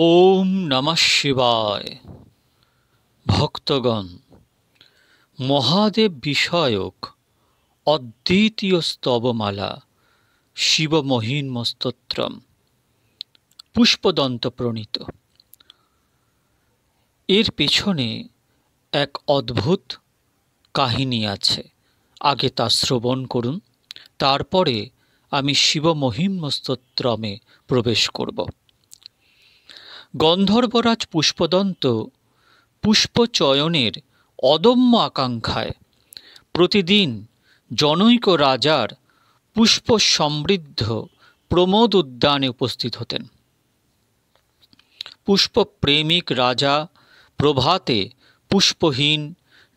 ওম নমঃ শিবায়। ভক্তগণ, মহাদেব বিষয়ক অদ্বিতীয় স্তবমালা শিবমহিম্ন স্তোত্রম পুষ্পদন্ত প্রণীত। এর পেছনে এক অদ্ভুত কাহিনী আছে। আগে তা শ্রবণ করুন, তারপরে আমি শিবমহিম্ন স্তোত্রমে প্রবেশ করব। গন্ধর্বরাজ পুষ্পদন্ত পুষ্পচয়নের অদম্য আকাঙ্ক্ষায় প্রতিদিন জনৈক রাজার পুষ্প সমৃদ্ধ প্রমোদ উদ্যানে উপস্থিত হতেন। পুষ্পপ্রেমিক রাজা প্রভাতে পুষ্পহীন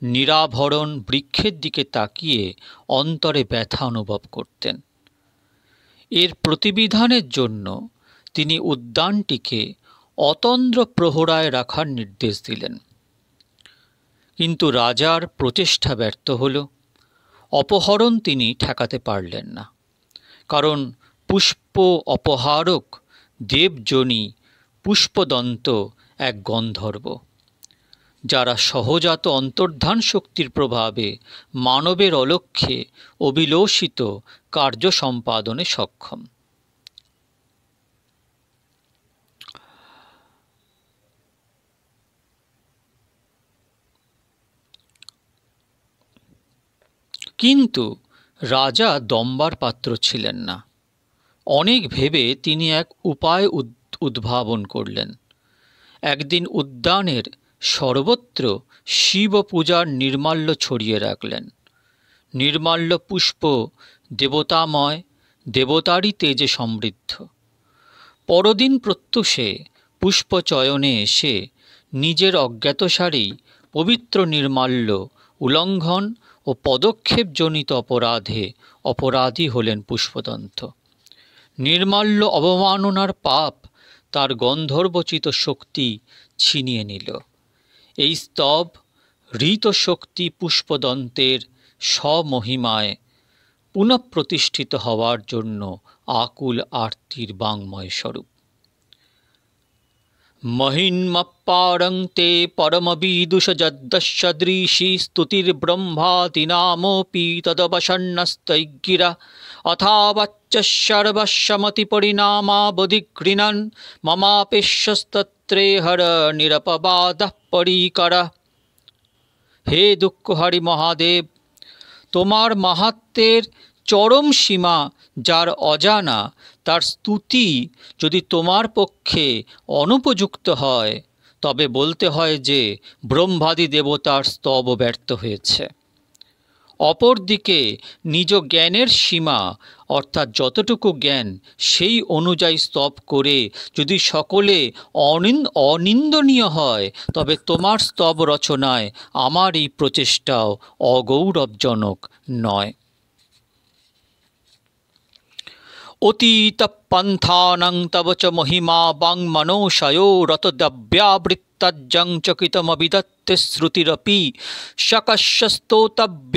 নিরাভরণ বৃক্ষের দিকে তাকিয়ে অন্তরে ব্যথা অনুভব করতেন। এর প্রতিবিধানের জন্য তিনি উদ্যানটিকে অতন্দ্র প্রহরায় রাখার নির্দেশ দিলেন। কিন্তু রাজার প্রচেষ্টা ব্যর্থ হল। অপহরণ তিনি ঠেকাতে পারলেন না, কারণ পুষ্প অপহারক দেবযোনি পুষ্পদন্ত এক গন্ধর্ব, যারা সহজাত অন্তর্ধান শক্তির প্রভাবে মানবের অলক্ষ্যে অভিলষিত কার্য সম্পাদনে সক্ষম। কিন্তু রাজা দম্বার পাত্র ছিলেন না। অনেক ভেবে তিনি এক উপায় উদ্ভাবন করলেন। একদিন উদ্যানের সর্বত্র শিব পূজার নির্মাল্য ছড়িয়ে রাখলেন। নির্মাল্য পুষ্প দেবতাময়, দেবতারই তেজে সমৃদ্ধ। পরদিন প্রত্যুষে পুষ্পচয়নে এসে নিজের অজ্ঞাতসারেই পবিত্র নির্মাল্য উল্লঙ্ঘন ও পদক্ষেপজনিত অপরাধে অপরাধী হলেন পুষ্পদন্ত। নির্মাল্য অবমাননার পাপ তার গন্ধর্বচিত শক্তি ছিনিয়ে নিল। এই স্তব হৃত শক্তি পুষ্পদন্তের স্বমহিমায় পুনঃপ্রতিষ্ঠিত হওয়ার জন্য আকুল আর্তির বাঙ্ময় স্বরূপ। মহিন্মপারং তে পরমবিদুষ যদ্দশদৃশি স্তুতির্ব্রহ্মাদিনামোপি তদবসন্নস্তৈগিরা অথাবাচ্চ সর্বস্বমতি পরিণামাবধিগৃণন মমাপেশ্যস্তত্রে হর নিরপবাদঃ পরিকর। হে দুঃখহারি মহাদেব, তোমার মাহাত্ম্যের চরম সীমা যার অজানা, তার স্তুতি যদি তোমার পক্ষে অনুপযুক্ত হয়, তবে বলতে হয় যে ব্রহ্মাদি দেবতার স্তব ব্যর্থ হয়েছে। অপরদিকে নিজ জ্ঞানের সীমা, অর্থাৎ যতটুকু জ্ঞান সেই অনুযায়ী স্তব করে যদি সকলে অনিন্দনীয় হয়, তবে তোমার স্তব রচনায় আমার এই প্রচেষ্টাও অগৌরবজনক নয়। অতীত পন্থানং তব চ মহিমা বাংমনোষয়ো রতদ্ব্যাবৃত্তজ্জং চকিতমবিদত্তে শ্রুতিরপি সকস্য স্তোতব্য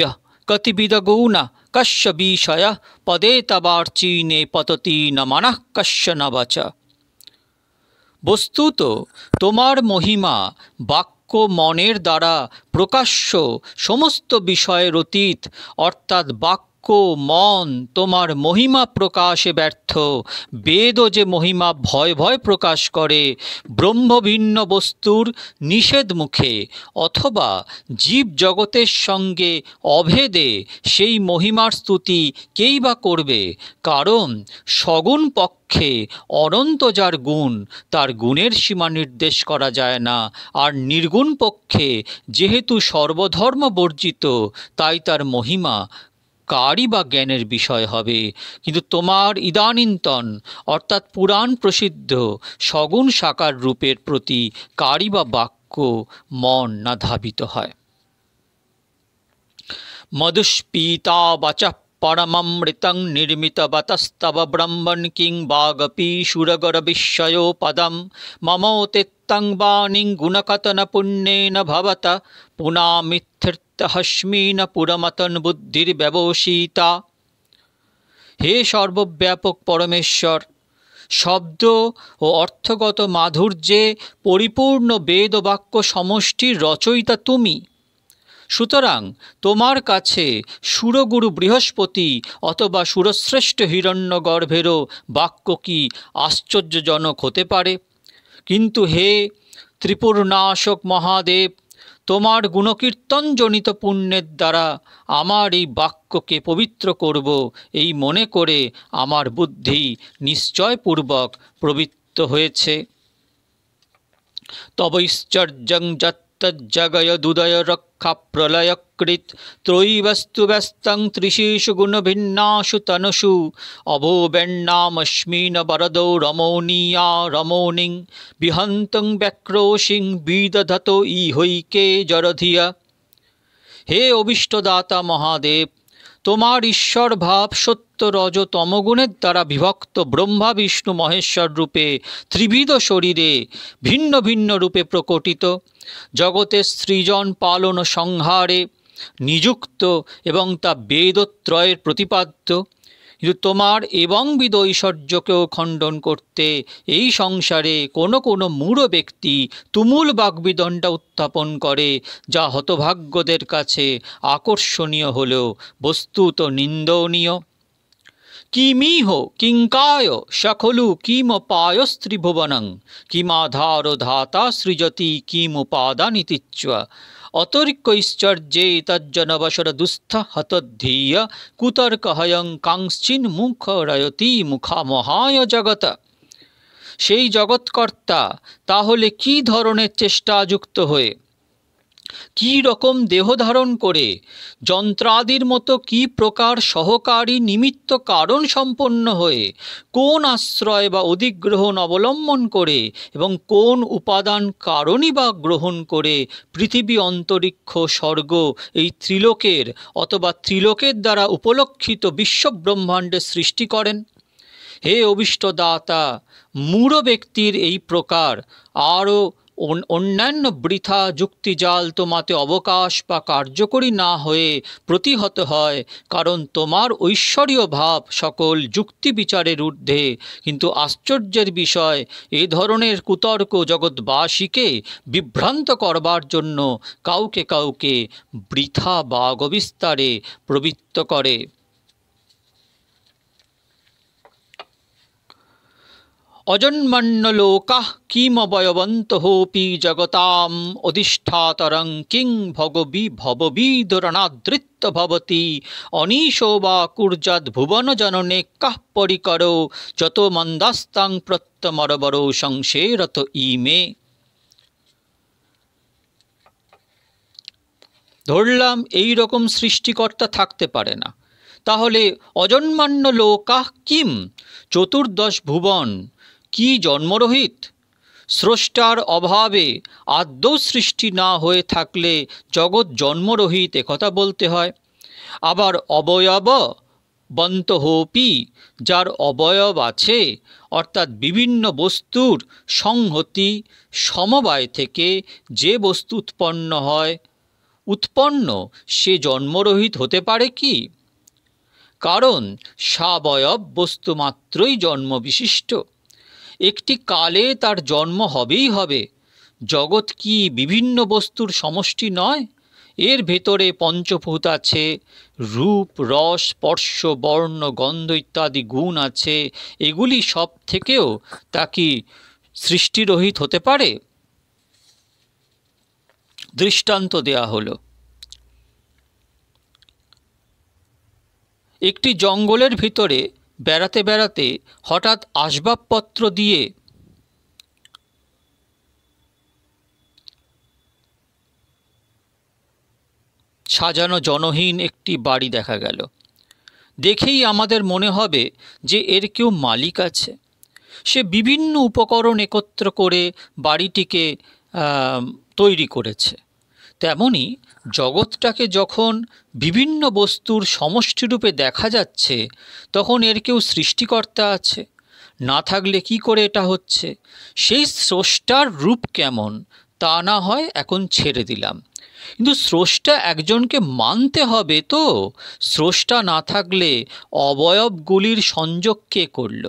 কতিবিদ গুণ কস্য বিষয় পদে তবার্চীনে পততি ন মনঃ কস্য ন বচ। বস্তুত তোমার মহিমা বাক্য মনের দ্বারা প্রকাশ্য সমস্ত বিষয়ের অতীত, অর্থাৎ বাক্য মন তোমার মহিমা প্রকাশে ব্যর্থ। বেদও যে মহিমা ভয় ভয় প্রকাশ করে ব্রহ্মভিন্ন বস্তুর নিষেধ মুখে, অথবা জীব জগতের সঙ্গে অভেদে, সেই মহিমার স্তুতি কেই বা করবে? কারণ সগুণ পক্ষে অনন্ত যার গুণ, তার গুণের সীমা নির্দেশ করা যায় না। আর নির্গুণ পক্ষে যেহেতু সর্বধর্ম বর্জিত, তাই তার মহিমা কারই বা জ্ঞানের বিষয় হবে? কিন্তু তোমার ইদানীন্তন অর্থাৎ পুরাণ প্রসিদ্ধ সগুণ সাকার রূপের প্রতি কারই বা বাক্য মন না ধাবিত হয়? মধুস্পীতা বাচঃ পরমমৃতং নির্মিতবতস্তব ব্রহ্মণ কিং বাগপি সুরগর বিস্ময়ো পদম মমোতেত্তং বাণীং গুণকতন পুণ্যেন ভবত পুনামিত্যর্থহস্মিন পুরমতন বুদ্ধির্ব্যবসিতা। হে সর্বব্যাপক পরমেশ্বর, শব্দ ও অর্থগত মাধুর্যে পরিপূর্ণ বেদ ও বাক্য সমষ্টির রচয়িতা তুমি। সুতরাং তোমার কাছে সুরগুরু বৃহস্পতি অথবা সুরশ্রেষ্ঠ হিরণ্যগর্ভেরও বাক্য কি আশ্চর্যজনক হতে পারে? কিন্তু হে ত্রিপুরনাশক মহাদেব, তোমার গুণকীর্তনজনিত পুণ্যের দ্বারা আমার এই বাক্যকে পবিত্র করব, এই মনে করে আমার বুদ্ধি নিশ্চয়পূর্বক প্রবৃত্ত হয়েছে। তবৈশ্চর্যং যত্তজ্জগয়দুদয় রক্ষা প্রলয়কৃত ত্রয়ীবস্তু ব্যস্তং ত্রিশেষু গুণভিন্নাসু তনুষু অভোবেন্নামস্মিন বরদৌ রমণীয়া রমণীং বিহন্তং ব্যক্রোশিং বিদধত ইহৈকে জরধিয়া। হে অভীষ্টদাতা মহাদেব, তোমার ঈশ্বর ভাব সত্য রজ তমগুণের দ্বারা বিভক্ত ব্রহ্মা বিষ্ণু মহেশ্বর রূপে ত্রিবিধ শরীরে ভিন্ন ভিন্ন রূপে প্রকটিত, জগতের সৃজন পালন সংহারে নিযুক্ত এবং তা বেদত্রয়ের প্রতিপাদ্য। কিন্তু তোমার এবংবিধ ঐশ্বর্যকেও খণ্ডন করতে এই সংসারে কোনো কোনো মূঢ় ব্যক্তি তুমুল বাগ্বিদণ্ডা উত্থাপন করে, যা হতভাগ্যদের কাছে আকর্ষণীয় হলেও বস্তুত নিন্দনীয়। কিমিহ কিঙ্কায় সকলু কিমপায়স্ত্রিভুবনং কিমাধার ধাতা সৃজতি কিমুপাদানিতিচ্চ অতর্কৈশ্চর্যে তজ্জনবসর দুস্থ হতধীয় কুতর্কহয়ং কাংশ্চিন মুখরয়তি মুখামহায় জগত। সেই জগৎকর্তা তাহলে কি ধরনের চেষ্টাযুক্ত হয়ে, কি রকম দেহ ধারণ করে, যন্ত্রাদির মতো কি প্রকার সহকারী নিমিত্ত কারণ সম্পন্ন হয়ে, কোন আশ্রয় বা অধিগ্রহণ অবলম্বন করে এবং কোন উপাদান কারণই বা গ্রহণ করে পৃথিবী অন্তরিক্ষ স্বর্গ এই ত্রিলোকের অথবা ত্রিলোকের দ্বারা উপলক্ষিত বিশ্বব্রহ্মাণ্ডের সৃষ্টি করেন। হে অভীষ্টদাতা, মূঢ় ব্যক্তির এই প্রকার আরও অন্যান্য বৃথা যুক্তিজাল তোমাতে অবকাশ বা কার্যকরী না হয়ে প্রতিহত হয়, কারণ তোমার ঐশ্বরীয় ভাব সকল যুক্তি বিচারের ঊর্ধ্বে। কিন্তু আশ্চর্যের বিষয়, এ ধরনের কুতর্ক জগৎবাসীকে বিভ্রান্ত করবার জন্য কাউকে কাউকে বৃথা বাগবিস্তারে প্রবৃত্ত করে। অজন্মন্যলোকাঃ কিমবয়বন্তোऽপি জগতাম অধিষ্ঠাতরং কিং ভববিধরণাদৃত্য ভবতি অনীশো বা কুর্যাদ্ভুবনজননে কঃ পরিকরো যত মন্দাস্তাং প্রত্যমরবরো সংশেরত ইমে। ধরলাম এই রকম সৃষ্টিকর্তা থাকতে পারে না, তাহলে অজন্মান্য লোকাঃ কিম, চতুর্দশ ভুবন কি জন্মরহিত? স্রষ্টার অভাবে আদৌ সৃষ্টি না হয়ে থাকলে জগৎ জন্মরহিত একথা বলতে হয়। আবার অবয়ব বন্তহোপি, যার অবয়ব আছে, অর্থাৎ বিভিন্ন বস্তুর সংহতি সমবায় থেকে যে বস্তু উৎপন্ন সে জন্মরহিত হতে পারে কি? কারণ সাবয়ব বস্তু মাত্রই জন্মবিশিষ্ট, একটি কালে তার জন্ম হবেই হবে। জগৎ কি বিভিন্ন বস্তুর সমষ্টি নয়? এর ভেতরে পঞ্চভূত আছে, রূপ রস স্পর্শ বর্ণ গন্ধ ইত্যাদি গুণ আছে। এগুলি সব থেকেও তা কি সৃষ্টিরহিত হতে পারে? দৃষ্টান্ত দেয়া হলো। একটি জঙ্গলের ভিতরে বেড়াতে বেড়াতে হঠাৎ আসবাবপত্র দিয়ে সাজানো জনহীন একটি বাড়ি দেখা গেল। দেখেই আমাদের মনে হবে যে এর কেউ মালিক আছে। সে বিভিন্ন উপকরণ একত্র করে বাড়িটিকে তৈরি করেছে। তেমনি জগৎটাকে যখন বিভিন্ন বস্তুর সমষ্টিরূপে দেখা যাচ্ছে, তখন এর কেউ সৃষ্টিকর্তা আছে। না থাকলে কি করে এটা হচ্ছে? সেই স্রষ্টার রূপ কেমন তা না হয় এখন ছেড়ে দিলাম, কিন্তু স্রষ্টা একজনকে মানতে হবে তো। স্রষ্টা না থাকলে অবয়বগুলির সংযোগ কে করল?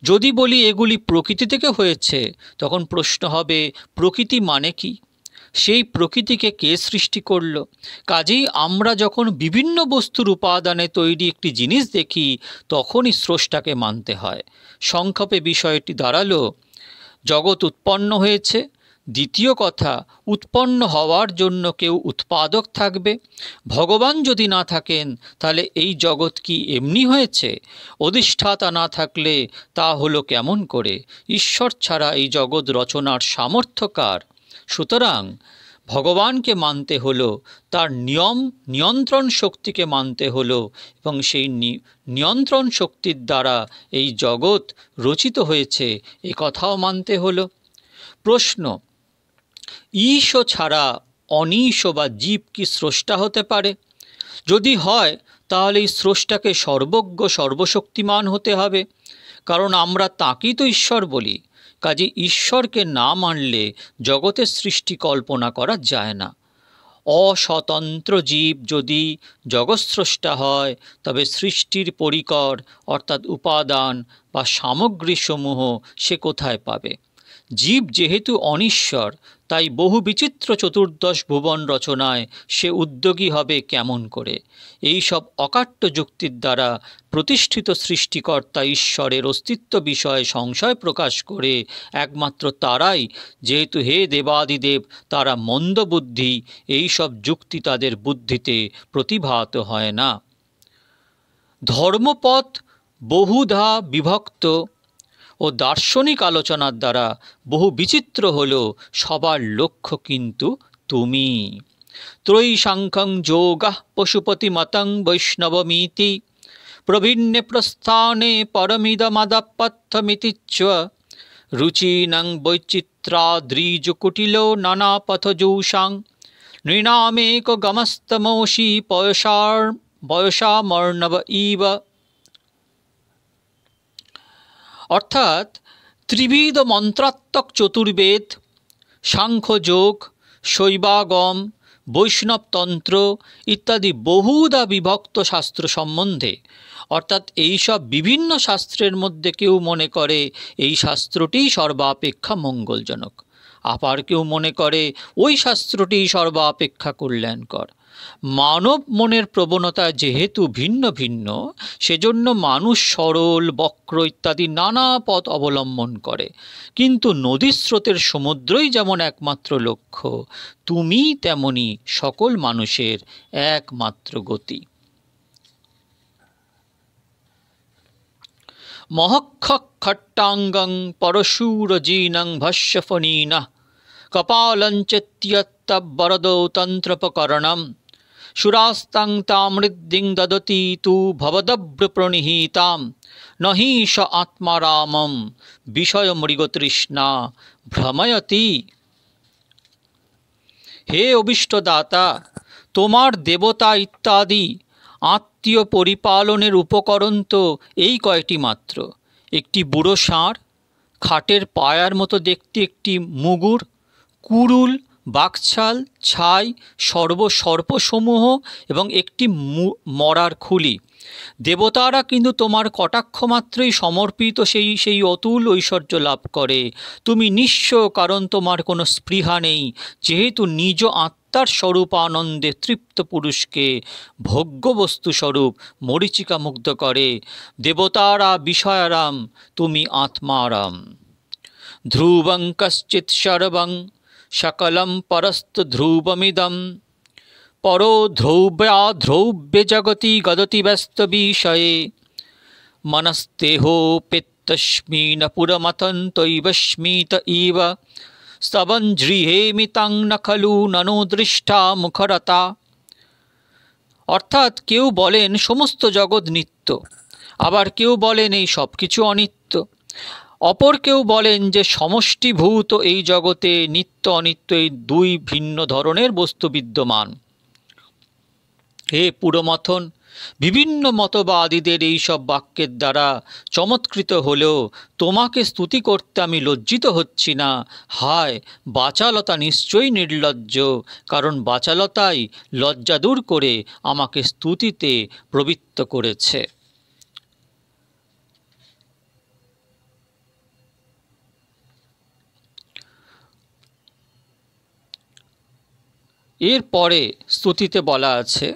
যদি বলি এগুলি প্রকৃতি থেকে হয়েছে, তখন প্রশ্ন হবে প্রকৃতি মানে কি? সেই প্রকৃতিকে কে সৃষ্টি করল? কাজেই আমরা যখন বিভিন্ন বস্তুর উপাদানে তৈরি একটি জিনিস দেখি, তখনই স্রষ্টাকে মানতে হয়। সংক্ষেপে বিষয়টি দাঁড়ালো, জগৎ উৎপন্ন হয়েছে। দ্বিতীয় কথা, উৎপন্ন হওয়ার জন্য কেউ উৎপাদক থাকবে। ভগবান যদি না থাকেন, তাহলে এই জগৎ কি এমনি হয়েছে? অধিষ্ঠাতা না থাকলে তা হলো কেমন করে? ঈশ্বর ছাড়া এই জগৎ রচনার সামর্থ্য কার? সুতরাং ভগবানকে মানতে হলো, তার নিয়ন্ত্রণ শক্তিকে মানতে হলো, এবং সেই নিয়ন্ত্রণ শক্তির দ্বারা এই জগৎ রচিত হয়েছে এ কথাও মানতে হলো। প্রশ্ন, ঈশ ছাড়া অনীশ বা জীব কি স্রষ্টা হতে পারে? যদি হয়, তাহলে এই স্রষ্টাকে সর্বজ্ঞ সর্বশক্তিমান হতে হবে, কারণ আমরা তাকেই তো ঈশ্বর বলি। কাজে ঈশ্বরকে না মানলে জগতের সৃষ্টি কল্পনা করা যায় না। অস্বতন্ত্র জীব যদি জগৎস্রষ্টা হয়, তবে সৃষ্টির পরিকর অর্থাৎ উপাদান বা সামগ্রীসমূহ সে কোথায় পাবে? জীব যেহেতু অনিশ্বর, তাই বহু বিচিত্র চতুর্দশ ভুবন রচনায় সে উদ্যোগী হবে কেমন করে? এই সব অকাট্য যুক্তির দ্বারা প্রতিষ্ঠিত সৃষ্টিকর্তা ঈশ্বরের অস্তিত্ব বিষয়ে সংশয় প্রকাশ করে একমাত্র তারাই, যেহেতু হে দেবাদিদেব তারা মন্দবুদ্ধি, এই সব যুক্তি তাদের বুদ্ধিতে প্রতিভাত হয় না। ধর্মপথ বহুধা বিভক্ত ও দার্শনিক আলোচনার দ্বারা বহু বিচিত্র হলেও সবার লক্ষ্য কিন্তু তুমি। ত্রয়ীসাংখ্যং যোগঃ পশুপতিমতং বৈষ্ণবমিতি প্রভিন্নে প্রস্থানে পরমিদমাদাপথ্যমিতি চ রুচিনং বৈচিত্রাদ্রিজকুটিলো নানাপথজৌষাং নৃণামেক গমস্তমোষি বয়সামর্ণব ইব। অর্থাৎ ত্রিবিধ মন্ত্রাত্মক চতুর্বেদ, সাংখ্যযোগ, শৈবাগম, বৈষ্ণবতন্ত্র ইত্যাদি বহুধা বিভক্ত শাস্ত্র সম্বন্ধে, অর্থাৎ এইসব বিভিন্ন শাস্ত্রের মধ্যে কেউ মনে করে এই শাস্ত্রটিই সর্বাপেক্ষা মঙ্গলজনক, আবার কেউ মনে করে ওই শাস্ত্রটিই সর্বাপেক্ষা কল্যাণকর। মানব মনের প্রবণতা যেহেতু ভিন্ন ভিন্ন, সেজন্য মানুষ সরল, বক্র ইত্যাদি নানা পথ অবলম্বন করে। কিন্তু নদীর স্রোতের সমুদ্রই যেমন একমাত্র লক্ষ্য, তুমি তেমনি সকল মানুষের একমাত্র গতি। মহক্ষট্টাঙ্গং পরশূরজীনং ভস্যফনীনঃ কপালঞ্চেত্যবরদৌ তন্ত্রপকরণম সুরাস্তাং তামৃদ্দিং দদতি তু ভবদব্রপ্রণিহিতাম নহি স আত্মারামম বিষয়মৃগতৃষ্ণা ভ্রময়তি। হে অভীষ্টদাতা, তোমার দেবতা ইত্যাদি আত্মীয় পরিপালনের উপকরণ তো এই কয়টি মাত্র। একটি বুড়ো ষাঁড়, খাটের পায়ার মতো দেখতে একটি মুগুর, কুড়ুল, বাকছাল, ছাই, সর্পসমূহ এবং একটি মরার খুলি। দেবতারা কিন্তু তোমার কটাক্ষ মাত্রই সমর্পিত সেই অতুল ঐশ্বর্য লাভ করে। তুমি নিঃস্ব, কারণ তোমার কোনো স্পৃহা নেই, যেহেতু নিজ আত্মার স্বরূপানন্দে তৃপ্ত পুরুষকে ভোগ্যবস্তু স্বরূপ মরীচিকা মুগ্ধ করে। দেবতারা বিষয়ারাম, তুমি আত্মারাম। ধ্রুবং কশ্চিৎ সর্বং সকলম পরস্তু ধ্রুবমিদম পরো ধ্রৌব্যে জগতি গদতি ব্যস্ত বিষয়ে মনস্তেহোপেত্তস্মিন পুরমথন্তৈব স্মিত ইব স্তবঞ্জৃহেমিতাং ন খলু ননো দৃষ্টা মুখরতা। অর্থাৎ কেউ বলেন সমস্ত জগৎ নিত্য, আবার কেউ বলেন এই সব কিছু অনিত্য। অপর কেউ বলেন যে সমষ্টিভূত এই জগতে নিত্য অনিত্য এই দুই ভিন্ন ধরনের বস্তু বিদ্যমান। হে পুরমথন, বিভিন্ন মতবাদীদের এই সব বাক্যের দ্বারা চমৎকৃত হলেও তোমাকে স্তুতি করতে আমি লজ্জিত হচ্ছি না। হায়, বাচালতা নিশ্চয়ই নির্লজ্জ, কারণ বাচালতাই লজ্জা দূর করে আমাকে স্তুতিতে প্রবৃত্ত করেছে। এরপরে স্তুতিতে বলা আছে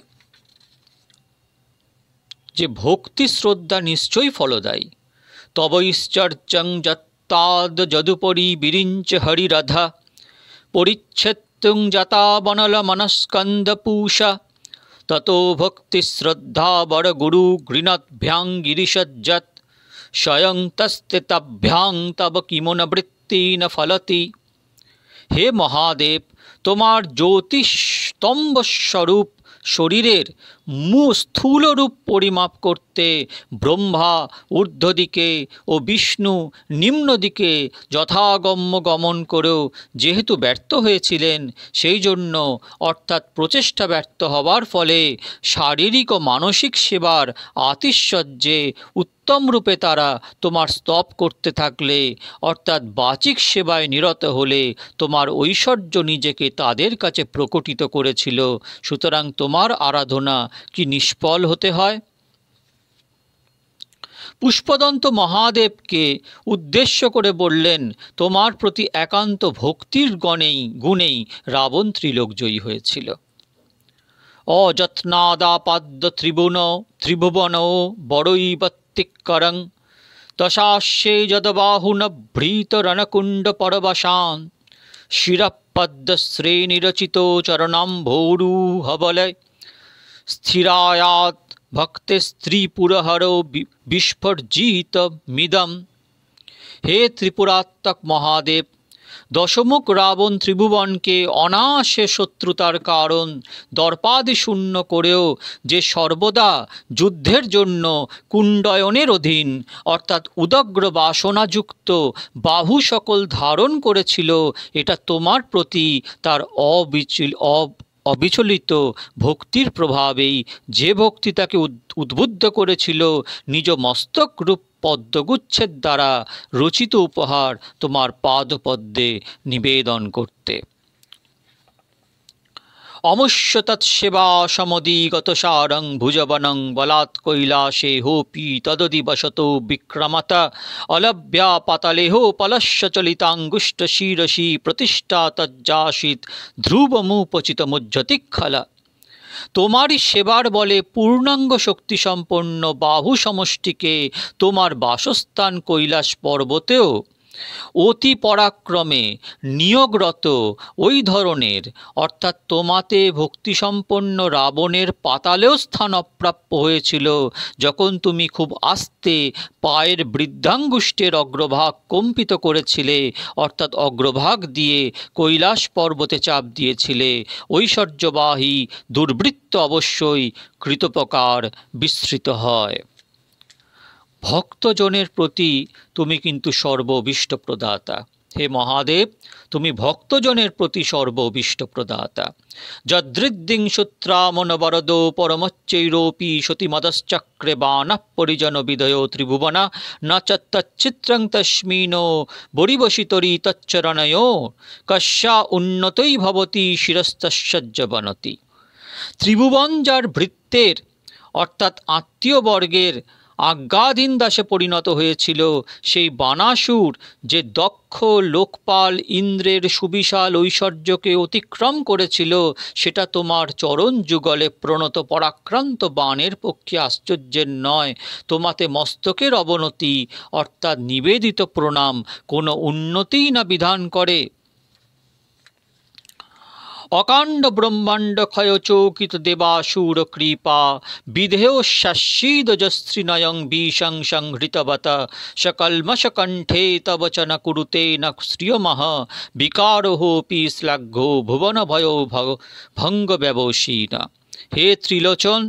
যে ভক্তি শ্রদ্ধা নিশ্চয়ই ফলদায়ী। তবৈশ্চর্যং যত্তাদ যদুপরি বিরিঞ্চ হরিরাধা পরিচ্ছেত্তুং যতা বনল মনস্কন্দ পূষা ততো ভক্তি শ্রদ্ধা বড় গুরু গৃণদ্ভ্যাং গিরিশজ্জত স্বয়ং তস্তে তভ্যাং তব কিমন বৃত্তি ন ফলতি। হে মহাদেব, তোমার জ্যোতিস্তম্ভ স্বরূপ শরীরের স্থূলরূপ পরিমাপ করতে ব্রহ্মা ঊর্ধ্বদিকে ও বিষ্ণু নিম্ন দিকে যথাগম্য গমন করেও যেহেতু ব্যর্থ হয়েছিলেন, সেই জন্য অর্থাৎ প্রচেষ্টা ব্যর্থ হবার ফলে শারীরিক ও মানসিক সেবার আতিশয্যে উত্তম রূপে তারা তোমার স্তব করতে থাকলে, অর্থাৎ বাচিক সেবায় নিরত হলে তোমার ঐশ্বর্য নিজেকে তাদের কাছে প্রকটিত করেছিল। সুতরাং তোমার আরাধনা কি নিষ্ফল হতে হয়? পুষ্পদন্ত মহাদেবকে উদ্দেশ্য করে বললেন, তোমার প্রতি একান্ত ভক্তির গুণেই রাবণ ত্রিলোকজয়ী হয়েছিল। অযত্নাদাপাদ্য ত্রিভুবন বড়ৈবত্তিকরং তশাস্যে যদবাহুনভৃত রণকুণ্ড পরবশান শিরপদ্ম শ্রেণিরচিত চরণাম্ভোরুহবলয় স্থিরায়াত ভক্তে স্ত্রীপুরহর বিস্ফর্জিত মিদম। হে ত্রিপুরাত্মক মহাদেব, দশমুখ রাবণ ত্রিভুবনকে অনায়াসে শত্রুতার কারণ দর্পাদি শূন্য করেও যে সর্বদা যুদ্ধের জন্য কুণ্ডয়নের অধীন অর্থাৎ উদগ্র বাসনাযুক্ত বাহু সকল ধারণ করেছিল, এটা তোমার প্রতি তার অবিচলিত ভক্তির প্রভাবেই, যে ভক্তি তাকে উদ্বুদ্ধ করেছিল নিজ মস্তকরূপ পদ্মগুচ্ছের দ্বারা রচিত উপহার তোমার পাদপদ্মে নিবেদন করতে। অমুষ্য তৎসেবা সমদিগত সারং ভুজবনং বলাৎ কৈলাসে হোপি তদদিবসত বিক্রমত অলভ্যা পাতালেহ পলস্য চলিতাঙ্গুষ্ট শিরসি প্রতিষ্ঠা তজ্জাসিত ধ্রুবমুপচিত মুজ্জতিক্ষলা। তোমারই সেবার বলে পূর্ণাঙ্গ শক্তিসম্পন্ন বাহু সমষ্টিকে তোমার বাসস্থান কৈলাস পর্বতেও অতি পরাক্রমে নিয়োগরত ওই ধরনের অর্থাৎ তোমাতে ভক্তিসম্পন্ন রাবণের পাতালেও স্থান অপ্রাপ্য হয়েছিল, যখন তুমি খুব আস্তে পায়ের বৃদ্ধাঙ্গুষ্ঠের অগ্রভাগ কম্পিত করেছিলে, অর্থাৎ অগ্রভাগ দিয়ে কৈলাস পর্বতে চাপ দিয়েছিলে। ঐশ্বর্যবাহী দুর্বৃত্ত অবশ্যই কৃতপকার বিস্মৃত হয়। ভক্তজনের প্রতি তুমি কিন্তু সর্ববিষ্ট প্রদাতা। হে মহাদেব, তুমি ভক্তজনের প্রতি সর্ববিষ্ট প্রদাতা। যদৃদ্দিং সূত্রামনবরদ পরমচ্চৈরোপি সতীমদশ্চক্রে বাণঃ পরিজন বিদয় ত্রিভুবনা ন তচ্চিত্রং তস্মিনো বরিবসিতরি তচ্চরণয়ো কস্যা উন্নতই ভবতি শিরস্তস্যজ্জ বনতি। ত্রিভুবন যার ভৃত্যের অর্থাৎ আত্মীয়বর্গের আজ্ঞাধীন দাসে পরিণত হয়েছিল, সেই বানাসুর যে দক্ষ লোকপাল ইন্দ্রের সুবিশাল ঐশ্বর্যকে অতিক্রম করেছিল, সেটা তোমার চরণ যুগলে প্রণত পরাক্রান্ত বাণের পক্ষে আশ্চর্যের নয়। তোমাতে মস্তকের অবনতি অর্থাৎ নিবেদিত প্রণাম কোনো উন্নতিই না বিধান করে। অকাণ্ড ব্রহ্মাণ্ড ক্ষয়চৌকিত দেবাসুর কৃপা বিধেয় শাস্যিদজস্ত্রিনয়ং বিশং সংহৃতবত সকলমশকণ্ঠে তব চ ন কুরুতে ন শ্রিয়মহ বিকারোপি শ্লাঘ্যো ভুবন ভয়ো ভঙ্গ ব্যবসীনা। হে ত্রিলোচন,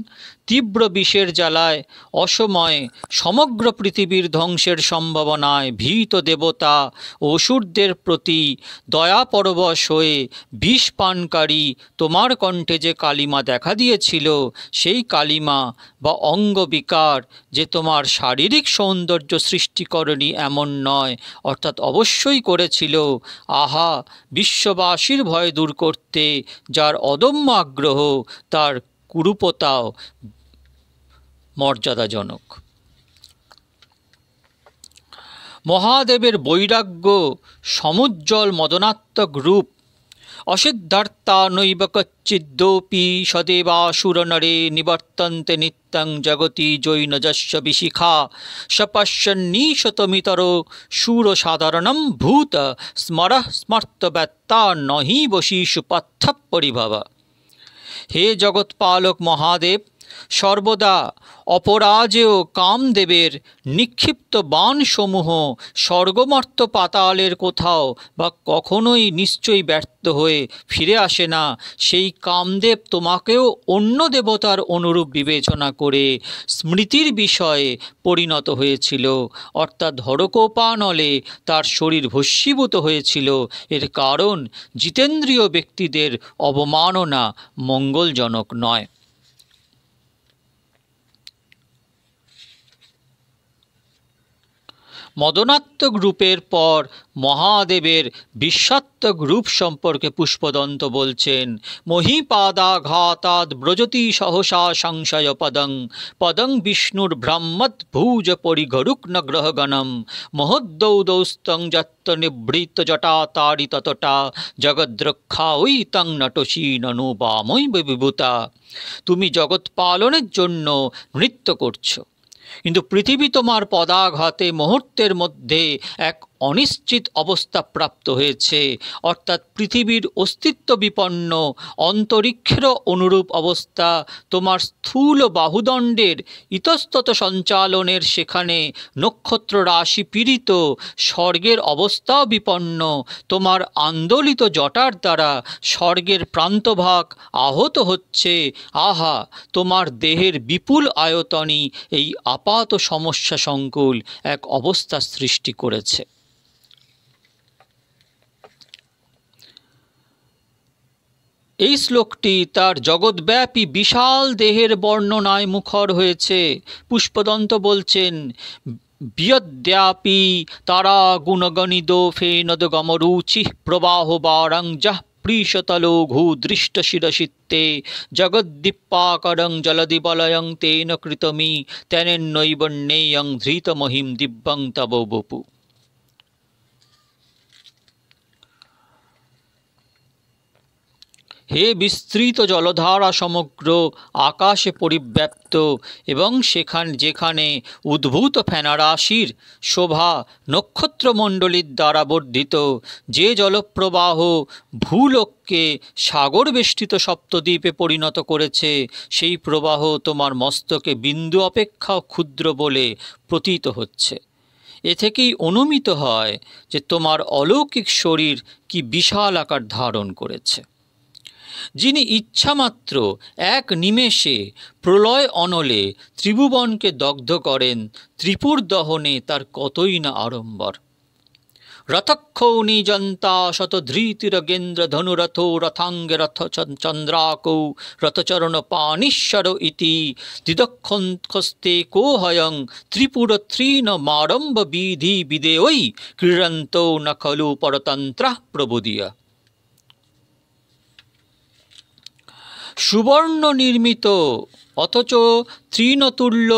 তীব্র বিষের জ্বালায় অসময়ে সমগ্র পৃথিবীর ধ্বংসের সম্ভাবনায় ভীত দেবতা অসুরদের প্রতি দয়াপরবশ হয়ে বিষ পানকারী তোমার কণ্ঠে যে কালিমা দেখা দিয়েছিল, সেই কালিমা বা অঙ্গবিকার যে তোমার শারীরিক সৌন্দর্য সৃষ্টিকরণী এমন নয়, অর্থাৎ অবশ্যই করেছিল। আহা, বিশ্ববাসীর ভয় দূর করতে যার অদম্য আগ্রহ, তার কুরূপতাও মর্যাদাজনক। মহাদেবের বৈরাগ্য সমুজ্জ্বল মদনাত্মক রূপ অসিদ্ধার্থা নৈব কচ্চিদ্যোপি সদেবাসুরনরে নিবর্তন্তে নিত্যং জগতি জৈনযস্য বিশিখা সপশ্যন্নীশতমিতর শূর সাধারণম ভূত স্মরঃ স্মর্তব্যত্তা নহি বশীষু পার্থ পরিভব। হে জগৎপালক মহাদেব, সর্বদা অপরাজেয় কামদেবের নিক্ষিপ্ত বাণসমূহ স্বর্গমর্ত্য পাতালের কোথাও বা কখনোই নিশ্চয়ই ব্যর্থ হয়ে ফিরে আসে না। সেই কামদেব তোমাকেও অন্য দেবতার অনুরূপ বিবেচনা করে স্মৃতির বিষয়ে পরিণত হয়েছিল, অর্থাৎ ধড়কোপানলে তার শরীর ভস্মীভূত হয়েছিল। এর কারণ জিতেন্দ্রীয় ব্যক্তিদের অবমাননা মঙ্গলজনক নয়। মদনাত্মক রূপের পর মহাদেবের বিশ্বাত্মক রূপ সম্পর্কে পুষ্পদন্ত বলছেন, মহীপাদাঘাতাদ ব্রজতি সহসা সংশয় পদং পদং বিষ্ণুর ব্রহ্মদ্ভুজ পরিঘরুগ্ন গ্রহগণম মহোদ্দৌদৌস্তং যত্ত নিবৃত্ত জটা তাড়ি ততটা জগদ্রক্ষা ওই তং নটসী ননু বামৈ বিভূতা। তুমি জগৎ পালনের জন্য নৃত্য করছো, কিন্তু পৃথিবী তোমার পদাঘাতে মুহূর্তের মধ্যে এক অনিশ্চিত অবস্থা প্রাপ্ত হয়েছে, অর্থাৎ পৃথিবীর অস্তিত্ব বিপন্ন অন্তরিক্ষের অনুরূপ অবস্থা। তোমার স্থূল বাহুদণ্ডের ইতস্তত সঞ্চালনের সেখানে নক্ষত্র রাশি পীড়িত, স্বর্গের অবস্থাও বিপন্ন। তোমার আন্দোলিত জটার দ্বারা স্বর্গের প্রান্তভাগ আহত হচ্ছে। আহা, তোমার দেহের বিপুল আয়তনই এই আপাত সমস্যা সংকুল এক অবস্থা সৃষ্টি করেছে। এই শ্লোকটি তার জগৎব্যাপী বিশাল দেহের বর্ণনায় মুখর হয়েছে। পুষ্পদন্ত বলছেন, বিয়দ্যাপি তারা গুণগণিত ফেনদ গমরুচি প্রবাহ বারং যঃ পৃষতলোঘু দৃষ্ট শিরশিত্তে জগদ্দীপাকরং জলদি বলয়ং তেন কৃতমি তেনেন্নৈবন্যেয়ং ধৃতমহিম দিব্যং তব বপু। হে বিস্তৃত জলধারা সমগ্র আকাশে পরিব্যাপ্ত এবং যেখানে উদ্ভূত ফেনারাশির শোভা নক্ষত্রমণ্ডলীর দ্বারা বর্ধিত, যে জলপ্রবাহ ভূলোককে সাগর বেষ্টিত সপ্তদ্বীপে পরিণত করেছে, সেই প্রবাহ তোমার মস্তকে বিন্দু অপেক্ষা ক্ষুদ্র বলে প্রতীত হচ্ছে। এ থেকেই অনুমিত হয় যে তোমার অলৌকিক শরীর কি বিশাল আকার ধারণ করেছে। যিনি ইচ্ছামাত্র এক নিমেষে প্রলয় অনলে ত্রিভুবনকে দগ্ধ করেন, ত্রিপুর দহনে তার কতই না আড়ম্বর। রথক্ষৌনি যন্তা শতধৃতিরগেন্দ্র ধনুরথো রথাঙ্গে রথ চন্দ্রাকৌ রথচরণ পানীশ্বর ইতি দিদক্ষস্তে কোহয়ং ত্রিপুর ত্রিন মারম্ভ বিধি বিদেয়ৈ ক্রীড়ন্ত ন খলু পরতন্ত্রা প্রবোদিয়া। সুবর্ণ নির্মিত অথচ তৃণতুল্য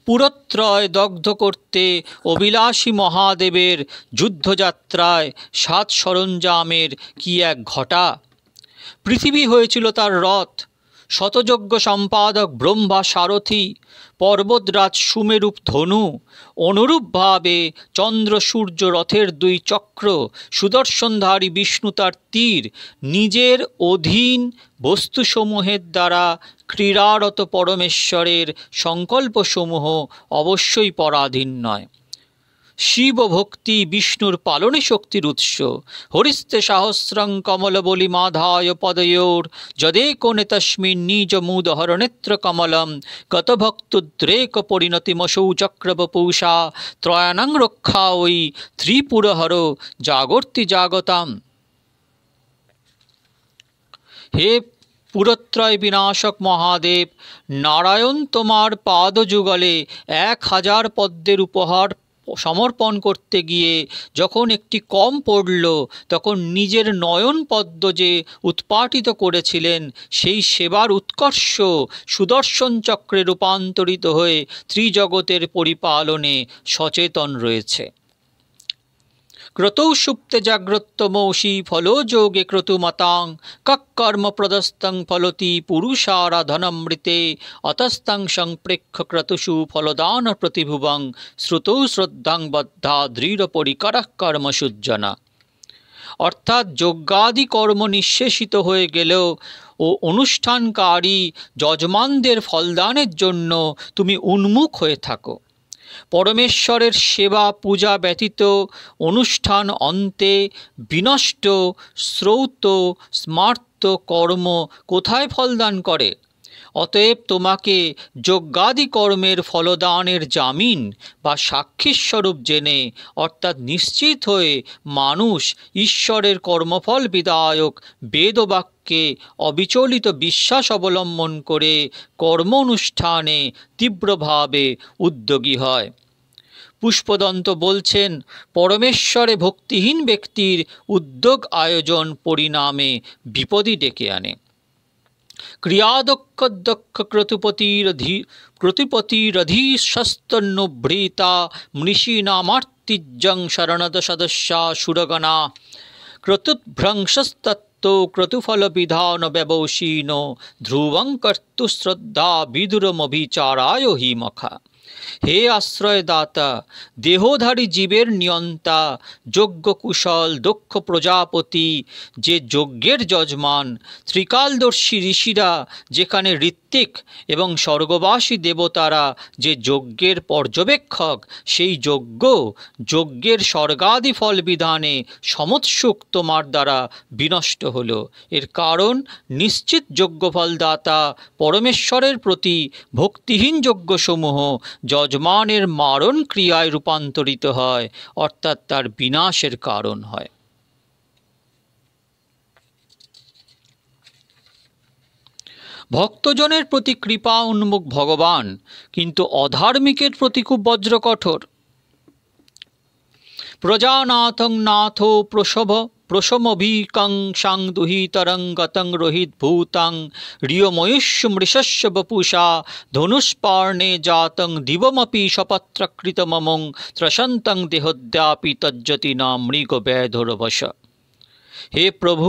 পুরত্রয় দগ্ধ করতে অভিলাষী মহাদেবের যুদ্ধযাত্রায় সাত সরঞ্জামের কি এক ঘটা! পৃথিবী হয়েছিল তার রথ, শতযজ্ঞ সম্পাদক ব্রহ্মা সারথি, পর্বতরাজ সুমেরূপ ধনু, অনুরূপভাবে চন্দ্র সূর্য রথের দুই চক্র, সুদর্শনধারী বিষ্ণু তার তীর, নিজের অধীন বস্তুসমূহের দ্বারা ক্রীড়ারত পরমেশ্বরের সংকল্পসমূহ অবশ্যই পরাধীন নয়। শিব ভক্তি বিষ্ণুর পালনে শক্তির উৎস। হরিস্তে সহস্রং কমলবলি মাধায় পদয়োর যদেকোনে তস্মিন নিজ মুদহর নেত্র কমলম গতভক্তুদ্রেক পরিণতিমসৌ চক্রবপুষা ত্রয়াণং রক্ষা ওই ত্রিপুরহর জাগর্তি জাগতাম। হে পুরত্রয় বিনাশক মহাদেব, নারায়ণ তোমার পাদযুগলে 1000 পদ্মের উপহার সমর্পণ করতে গিয়ে যখন একটি কম পড়ল, তখন নিজের নয়ন পদ্ম যে উৎপাটিত করেছিলেন, সেই সেবার উৎকর্ষ সুদর্শন চক্রে রূপান্তরিত হয়ে ত্রিজগতের পরিপালনে সচেতন রয়েছে। ক্রতৌ সুপ্তে জাগ্রত্তমৌষি ফলোযোগে ক্রতুমতাং কর্ম প্রদস্তং ফলতি পুরুষারাধনমৃতে অতস্তং সংপ্রেক্ষ ক্রতুষু ফলদান প্রতিভুবং শ্রুতৌ শ্রদ্ধাং বদ্ধা দৃঢ় পরিকরঃ কর্মসুজ্জনা। অর্থাৎ যজ্ঞাদি কর্ম নিঃশেষিত হয়ে গেলেও ও অনুষ্ঠানকারী যজমানদের ফলদানের জন্য তুমি উন্মুখ হয়ে থাকো। পরমেশ্বরের সেবা পূজা ব্যতীত অনুষ্ঠান অন্তে বিনষ্ট শ্রৌত স্মার্ত কর্ম কোথায় ফলদান করে? অতএব তোমাকে যজ্ঞাদি কর্মের ফলদানের জামিন বা সাক্ষীস্বরূপ জেনে অর্থাৎ নিশ্চিত হয়ে মানুষ ঈশ্বরের কর্মফল বিধায়ক বেদবাক্যে অবিচলিত বিশ্বাস অবলম্বন করে কর্ম অনুষ্ঠানে তীব্রভাবে উদ্যোগী হয়। পুষ্পদন্ত বলছেন, পরমেশ্বরে ভক্তিহীন ব্যক্তির উদ্যোগ আয়োজন পরিণামে বিপদই ডেকে আনে। ক্রিয়াদক্ষ দক্ষ ক্রতুপতিরধীশস্তন্নুভৃতা মৃষীনামার্তিজং শরণদ সদস্যা সুরগণা ক্রতুভ্রংশস্তত্ত্ব ক্রতুফল বিধান ব্যবসীন ধ্রুবং কর্তু শ্রদ্ধা বিদুরমভিচারায় হি মখা। হে আশ্রয়দাতা, দেহধারী জীবের নিয়ন্তা, যজ্ঞ কুশল দক্ষ প্রজাপতি যে যজ্ঞের যজমান, ত্রিকালদর্শী ঋষিরা যেখানে ঋত্বিক এবং স্বর্গবাসী দেবতারা যে যজ্ঞের পর্যবেক্ষক, সেই যজ্ঞের স্বর্গাদি ফল বিধানে সমৎসুখ তোমার দ্বারা বিনষ্ট হল। এর কারণ নিশ্চিত যজ্ঞফলদাতা পরমেশ্বরের প্রতি ভক্তিহীন যজ্ঞসমূহ যজমানের মারণ ক্রিয়ায় রূপান্তরিত হয়, অর্থাৎ তার বিনাশের কারণ হয়। ভক্তজনের প্রতি কৃপা উন্মুখ ভগবান, কিন্তু অধার্মিকের প্রতি খুব বজ্রকঠোর। প্রজানাথং নাথো প্রশমভিকং সাং দুহিতরং গতং রোহিত ভূতং রিয়ময়ুষ্য মৃষস্য বপুষা ধনুষ্পার্ণে জাতং দিবমপি সপত্রকৃতমমং ত্রসন্তং দেহদ্যাপি তজ্জতি না মৃগ ব্যাধরবশ। হে প্রভু,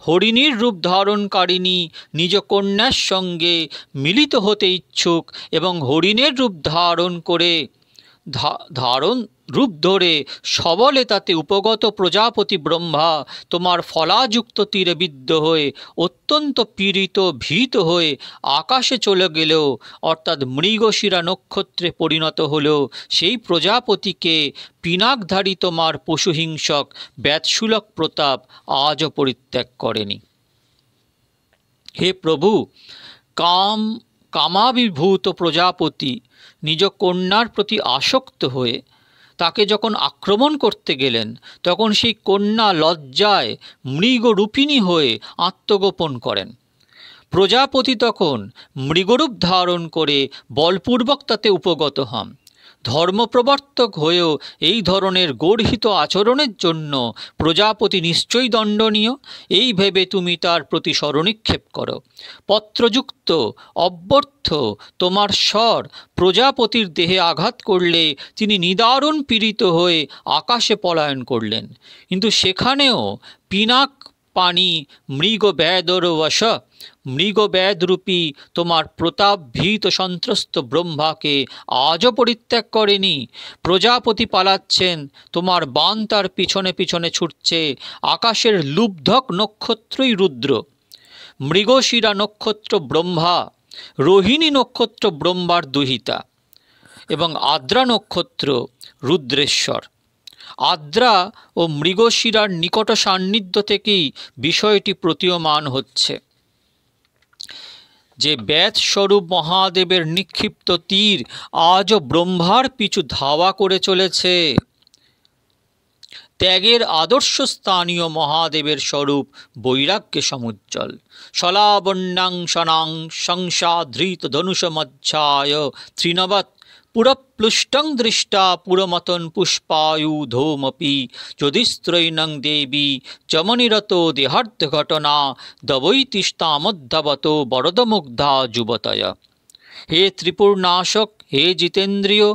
হরিণীর রূপ ধারণকারিণী নিজ কন্যার সঙ্গে মিলিত হতে ইচ্ছুক এবং হরিণের রূপ রূপ ধরে সবলে তাতে উপগত প্রজাপতি ব্রহ্মা তোমার ফলাযুক্ত তীরে বিদ্ধ হয়ে অত্যন্ত পীড়িত ভীত হয়ে আকাশে চলে গেলেও, অর্থাৎ মৃগশিরা নক্ষত্রে পরিণত হলেও সেই প্রজাপতিকে পিনাকধারী তোমার পশুহিংসক ব্যাৎসুলক প্রতাপ আজও পরিত্যাগ করেনি। হে প্রভু, কামাভিভূত প্রজাপতি নিজ কন্যার প্রতি আসক্ত হয়ে তাকে যখন আক্রমণ করতে গেলেন, তখন সেই কন্যা লজ্জায় মৃগরূপিণী হয়ে আত্মগোপন করেন। প্রজাপতি তখন মৃগরূপ ধারণ করে বলপূর্বক তাতে উপগত হন। ধর্মপ্রবর্তক হয়েও এই ধরনের গর্হিত আচরণের জন্য প্রজাপতি নিশ্চয়ই দণ্ডনীয়, এই ভেবে তুমি তার প্রতি স্মরণিক্ষেপ করো। পত্রযুক্ত অব্যর্থ তোমার স্বর প্রজাপতির দেহে আঘাত করলে তিনি নিদারুণ পীড়িত হয়ে আকাশে পলায়ন করলেন, কিন্তু সেখানেও পিনাক পানি মৃগব্যাধরূপী তোমার প্রতাপ ভীত সন্ত্রস্ত ব্রহ্মাকে আজও পরিত্যাগ করেনি। প্রজাপতি পালাচ্ছেন, তোমার বাণ তার পিছনে পিছনে ছুটছে। আকাশের লুব্ধক নক্ষত্রই রুদ্র, মৃগশিরা নক্ষত্র ব্রহ্মা, রোহিণী নক্ষত্র ব্রহ্মার দুহিতা এবং আদ্রা নক্ষত্র রুদ্রেশ্বর। আদ্রা ও মৃগশিরার নিকট সান্নিধ্য থেকেই বিষয়টি প্রতীয়মান হচ্ছে যে ব্যাধস্বরূপ মহাদেবের নিক্ষিপ্ত তীর আজও ব্রহ্মার পিছু ধাওয়া করে চলেছে। ত্যাগের আদর্শ স্থানীয় মহাদেবের স্বরূপ বৈরাগ্যে সমুজ্জ্বল। শলাবণ্যাং শনাং সংসাধৃত ধনুষমধ্যায় তৃণবৎ পুরপ্লুষ্টং দৃষ্টা পুরমতন পুষ্পায়ুধৌমপি যদিস্ত্রৈণং দেবী চমনিরত দেহার্থ ঘটনা দবৈতিষ্টামধ্যাবত বরদমুগ্ধা যুবতয়। হে ত্রিপুরনাশক, হে জিতেন্দ্রিয়,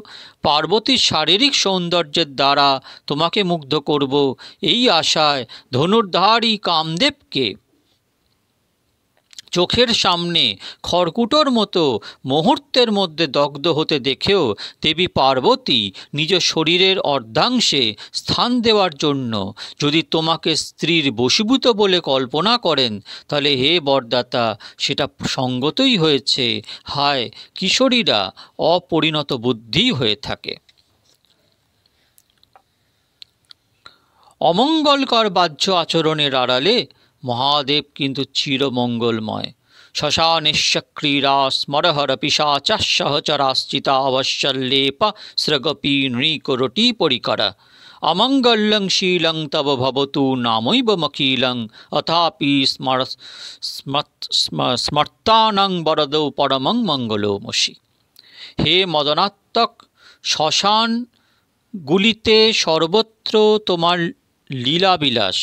পার্বতীর শারীরিক সৌন্দর্যের দ্বারা তোমাকে মুগ্ধ করব, এই আশায় ধনুর্ধারী কামদেবকে চোখের সামনে খড়কুটোর মতো মুহূর্তের মধ্যে দগ্ধ হতে দেখেও দেবী পার্বতী নিজ শরীরের অর্ধাংশে স্থান দেওয়ার জন্য যদি তোমাকে স্ত্রীর বশীভূত বলে কল্পনা করেন, তাহলে হে বরদাতা, সেটা সঙ্গতই হয়েছে। হায়, কিশোরীরা অপরিণত বুদ্ধি হয়ে থাকে। অমঙ্গলকর বাহ্য আচরণের আড়ালে মহাদেব কিন্তু চিরমঙ্গলময়। শ্মশানেশ্য ক্রীড়া স্মরহর পিশাচা সহচরাশ্চিতা অবশ্যল্লেপ স্রগপি নৃকরটি পরিকর অমঙ্গলং শীলং তব ভবতু নামৈব মখিলং অথাপি স্মর্তানং বরদৌ পরমং মঙ্গলমসি। হে মদনাত্মক, শ্মশানগুলিতে সর্বত্র তোমার লীলাবিলাস।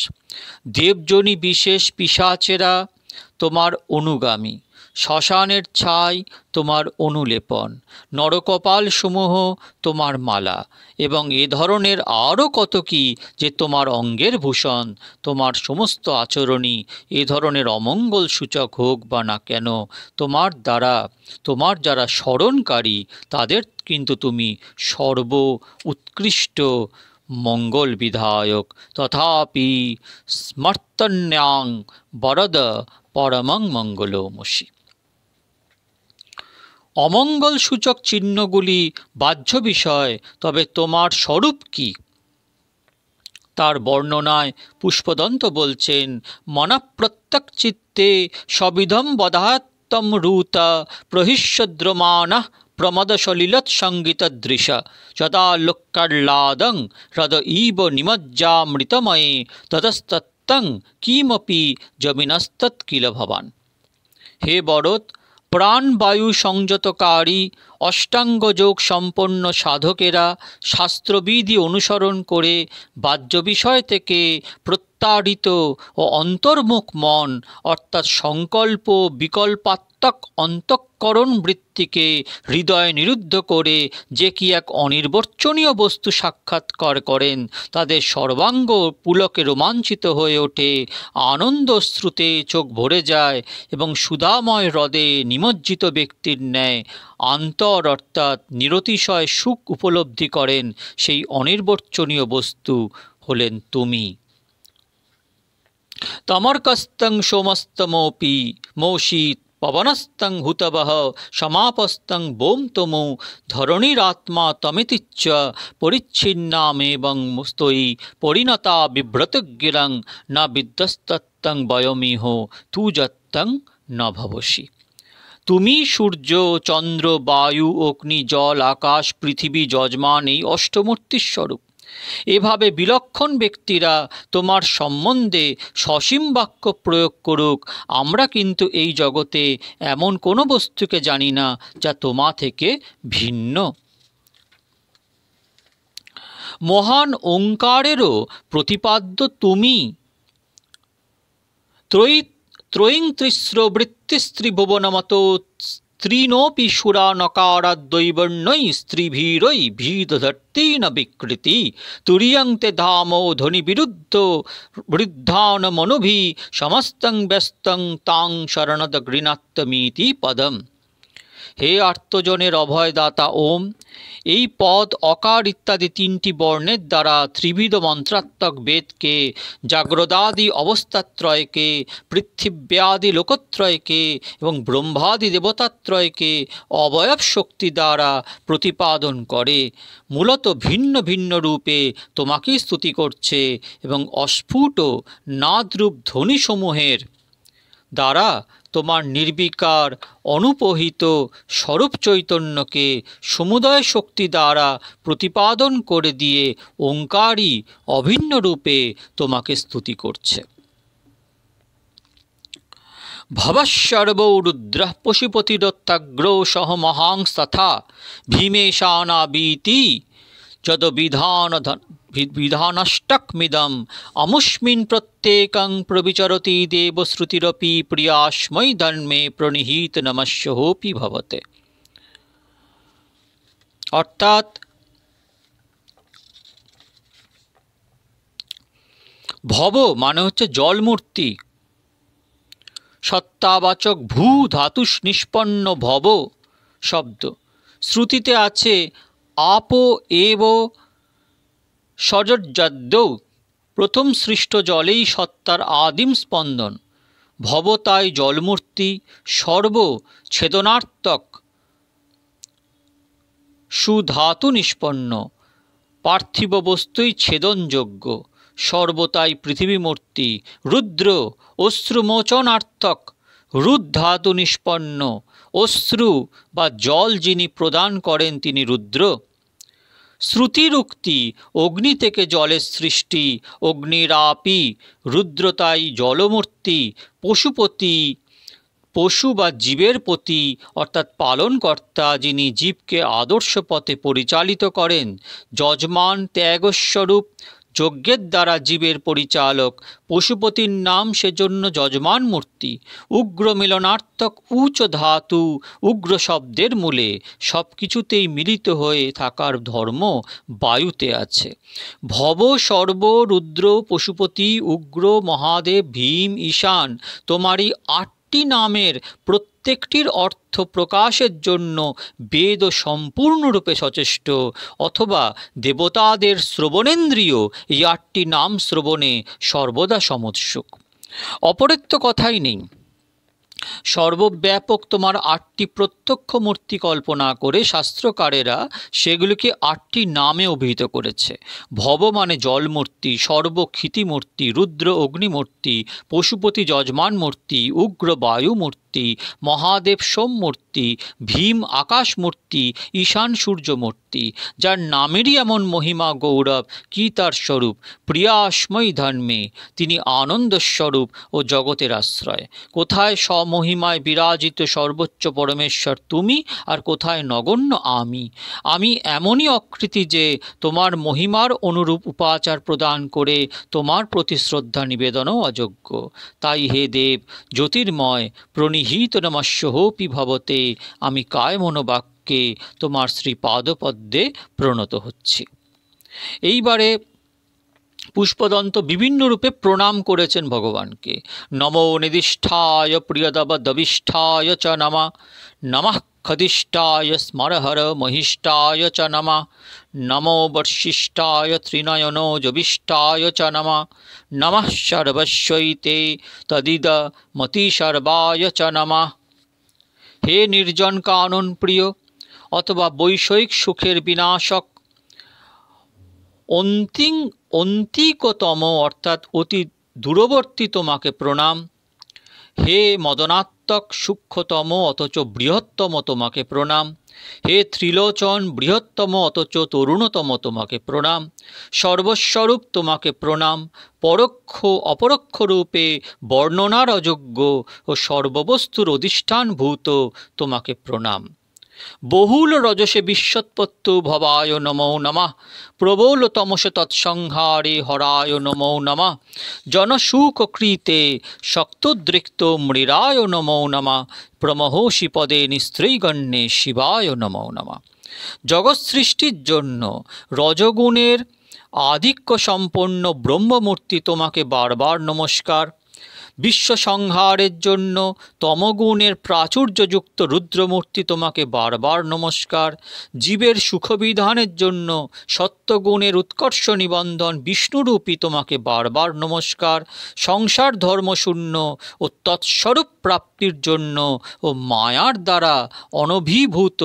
দেবজনী বিশেষ পিশাচেরা তোমার অনুগামী, শ্মশানের ছাই তোমার অনুলেপন, নরকপাল সমূহ তোমার মালা, এবং এ ধরনের আরও কত কি যে তোমার অঙ্গের ভূষণ। তোমার সমস্ত আচরণই এ ধরনের অমঙ্গল সূচক হোক বা না কেন, তোমার যারা স্মরণকারী তাদের কিন্তু তুমি সর্ব উৎকৃষ্ট মঙ্গল বিধায়ক। তথাপি স্মর্তন্যাং বরদ পরমং মঙ্গলমসি। অমঙ্গল সূচক চিহ্নগুলি বাহ্য বিষয়, তবে তোমার স্বরূপ কি তার বর্ণনায় পুষ্পদন্ত বলছেন, মনঃপ্রত্যক চিত্তে সবিধম বধাত্তম রূতা প্রহিষ্যদ্রমানঃ প্রমদসলিলৎসঙ্গীতদৃশ যদা লোক্কাহ্লাদং হ্রদ ইব নিমজ্জামৃতময়ে ততস্তত্তং কিমপি জমিনস্তৎকিল ভবান। হে বরদ, প্রাণবায়ু সংযতকারী অষ্টাঙ্গযোগ সম্পন্ন সাধকেরা শাস্ত্রবিধি অনুসরণ করে বাহ্য বিষয় থেকে প্রত্যাহৃত ও অন্তর্মুখ মন অর্থাৎ সংকল্প বিকল্পাত্মক অন্তঃকরণ বৃত্তিকে হৃদয় নিরুদ্ধ করে যে কি এক অনির্বচনীয় বস্তু সাক্ষাৎকার করেন, তাদের সর্বাঙ্গ পুলকে রোমাঞ্চিত হয়ে ওঠে, আনন্দ শ্রুতে চোখ ভরে যায় এবং সুধাময় হ্রদে নিমজ্জিত ব্যক্তির ন্যায় অন্তর অর্থাৎ নিরতিশয় সুখ উপলব্ধি করেন। সেই অনির্বচনীয় বস্তু হলেন তুমি। তমর্কস্তং সোমস্তমোপি মৌষিত পবনস্তং হুতবহ সমাপস্তং বোম তমু ধরণীরাত্মা তমিতিচ্চ পরিচ্ছিন্নামেবং স্তয়ী পরিণতা বিভ্রতগিরং ন বিদ্যস্তং বয়মিহ তুজত্তং ন ভবসি। তুমি সূর্য, চন্দ্র, বায়ু, অগ্নি, জল, আকাশ, পৃথিবী, যজমান এই অষ্টমূর্তির স্বরূপ। এভাবে বিলক্ষণ ব্যক্তিরা তোমার সম্বন্ধে সসীম বাক্য প্রয়োগ করুক, আমরা কিন্তু এই জগতে এমন কোনো বস্তুকে জানি না যা তোমা থেকে ভিন্ন। মহান ওঙ্কারেরও প্রতিপাদ্য তুমি। ত্রয়ীং বৃত্তিস্ত্রীভুবনমতো স্ত্রীনোপি সুরা নকারাদ্দৈবর্ণৈ স্ত্রীভীরৈ ভীদধর্তি ন বিকৃতি তুরিয়ং তে ধামো ধ্বনি বিরুদ্ধ বৃদ্ধান মনুভি সমস্তং ব্যস্তং তাং শরণদ গৃণাত্তমিতি পদম। হে আর্তজনের অভয়দাতা ওম, এই পদ, অকার ইত্যাদি তিনটি বর্ণের দ্বারা ত্রিবিধ মন্ত্রাত্মক বেদকে, জাগ্রদাদি অবস্থাত্রয়কে, পৃথিব্যাদি লোকত্রয়কে এবং ব্রহ্মাদি দেবতাত্রয়কে অবয়ব শক্তি দ্বারা প্রতিপাদন করে। মূলত ভিন্ন ভিন্ন রূপে তোমাকেই স্তুতি করছে এবং অস্ফুট নাদরূপ ধ্বনিসমূহের দ্বারা তোমার নির্বিকার অনুপহিত স্বরূপ চৈতন্যকে সমুদয় শক্তি দ্বারা প্রতিপাদন করে দিয়ে ওঙ্কারই অভিন্ন রূপে তোমাকে স্তুতি করছে। ভবঃসর্বৌ রুদ্রঃ পশুপতিরত্যাগ্রো সহ মহাংস্তথা ভীমেশানাবীতি যদ বিধানষ্টকমিদম অমুষ্মিন প্রত্যেকং প্রবিচরতি দেবশ্রুতিরপি প্রিয়াস্মৈ ধর্মে প্রণিহিত নমস্যোপি ভবতে। অর্থাৎ ভব মানে হচ্ছে জলমূর্তি, সত্তাবাচক ভূ ধাতু নিষ্পন্ন ভব শব্দ। শ্রুতিতে আছে আপ এব সজজ্জাদ্যৌ, প্রথম সৃষ্ট জলেই সত্তার আদিম স্পন্দন। ভব তাই জলমূর্তি, সর্ব ছেদনার্থক, সুধাতু নিষ্পন্ন, পার্থিব বস্তুই ছেদনযোগ্য। সর্বতাই পৃথিবীমূর্তি, রুদ্র অশ্রুমোচনার্থক, রুদ্ধাতু নিষ্পন্ন, অশ্রু বা জল যিনি প্রদান করেন তিনি রুদ্র। শ্রুতির উক্তি অগ্নি থেকে জলের সৃষ্টি, অগ্নিরাপি, রুদ্রতাই জলমূর্তি, পশুপতি, পশু বা জীবের প্রতি অর্থাৎ পালনকর্তা, যিনি জীবকে আদর্শ পথে পরিচালিত করেন। যজমান ত্যাগস্বরূপ, যজ্ঞের দ্বারা জীবের পরিচালক। পশুপতির নাম সেজন্য যজমান মূর্তি। উগ্র মিলনার্থক, উচ্চ ধাতু উগ্র শব্দের মূলে। সব কিছুতেই মিলিত হয়ে থাকার ধর্ম বায়ুতে আছে। ভব, সর্ব, রুদ্র, পশুপতি, উগ্র, মহাদেব, ভীম, ঈশান, তোমারই 8টি নামের প্রত্যেকটির অর্থ প্রকাশের জন্য বেদ সম্পূর্ণরূপে সচেষ্ট, অথবা দেবতাদের শ্রবণেন্দ্রিয় এই 8টি নাম শ্রবণে সর্বদা সমুৎসুক। অপরিক্ত কথাই নেই। সর্বব্যাপক তোমার 8টি প্রত্যক্ষ মূর্তি কল্পনা করে শাস্ত্রকারেরা সেগুলিকে 8টি নামে অভিহিত করেছে। ভব মানে জলমূর্তি, সর্ব ক্ষিতিমূর্তি, রুদ্র অগ্নিমূর্তি, পশুপতি যজমান মূর্তি, উগ্র বায়ু মূর্তি, মহাদেব সোমমূর্তি, ভীম আকাশমূর্তি, ঈশান সূর্যমূর্তি। যার নামেরই এমন মহিমা গৌরব, কি তার স্বরূপ! প্রিয়াস্ময়ী ধর্মে, তিনি আনন্দস্বরূপ ও জগতের আশ্রয়। কোথায় স্বমহিমায় বিরাজিত সর্বোচ্চ পরমেশ্বর তুমি, আর কোথায় নগণ্য আমি? আমি এমনই অকৃতি যে তোমার মহিমার অনুরূপ উপাচার প্রদান করে তোমার প্রতি শ্রদ্ধা নিবেদনও অযোগ্য। তাই হে দেব জ্যোতির্ময়, প্রণিহিত নমস্যহোপি ভবতে, আমি কায় মনোবাক্যে তোমার শ্রীপাদপদ্মে প্রণত হচ্ছি। এইবারে পুষ্পদন্ত বিভিন্ন রূপে প্রণাম করেছেন ভগবানকে। নমো নিদিষ্ঠায় প্রিয়দবদবিষ্ঠায় চ নমঃ, নমঃ খদিষ্ঠায় স্মরহর মহিষ্ঠায় চ নমঃ, নমো বর্ষিষ্ঠায় ত্রিনয়নোজবিষ্ঠায় চ নমঃ, নমঃ সর্বস্বৈতে তদিদমতিসর্বায় চ নমঃ। হে নির্জন কানন প্রিয় অথবা বৈষয়িক সুখের বিনাশক, অন্তিকতম অর্থাৎ অতি দূরবর্তী তোমাকে প্রণাম। হে মদনাত্মক, সূক্ষ্মতম অথচ বৃহত্তম তোমাকে প্রণাম। হে ত্রিলোচন, বৃহত্তম অথচ তরুণতম তোমাকে প্রণাম। সর্বস্বরূপ তোমাকে প্রণাম। পরোক্ষ অপরোক্ষ রূপে বর্ণনার অযোগ্য ও সর্ববস্তুর অধিষ্ঠানভূত তোমাকে প্রণাম। বহুল রজসে বিশ্বৎপত্তু ভবায় নমো নমঃ, প্রবল তমসে তৎসংহারে হরায় নমো নমঃ, জনসুখকৃতে শক্তোদ্রিক্ত মৃরায় নমো নমঃ, প্রমহোষি পদে নিস্ত্রৈগণ্যে শিবায় নমো নমঃ। জগৎ সৃষ্টির জন্য রজগুণের আধিক্য সম্পন্ন ব্রহ্মমূর্তি তোমাকে বারবার নমস্কার। বিশ্ব সংহারের জন্য তমগুণের প্রাচুর্যযুক্ত রুদ্রমূর্তি তোমাকে বারবার নমস্কার। জীবের সুখবিধানের জন্য সত্যগুণের উৎকর্ষ নিবন্ধন বিষ্ণুরূপী তোমাকে বারবার নমস্কার। সংসার ধর্মশূন্য ও তৎস্বরূপ প্রাপ্তির জন্য ও মায়ার দ্বারা অনভিভূত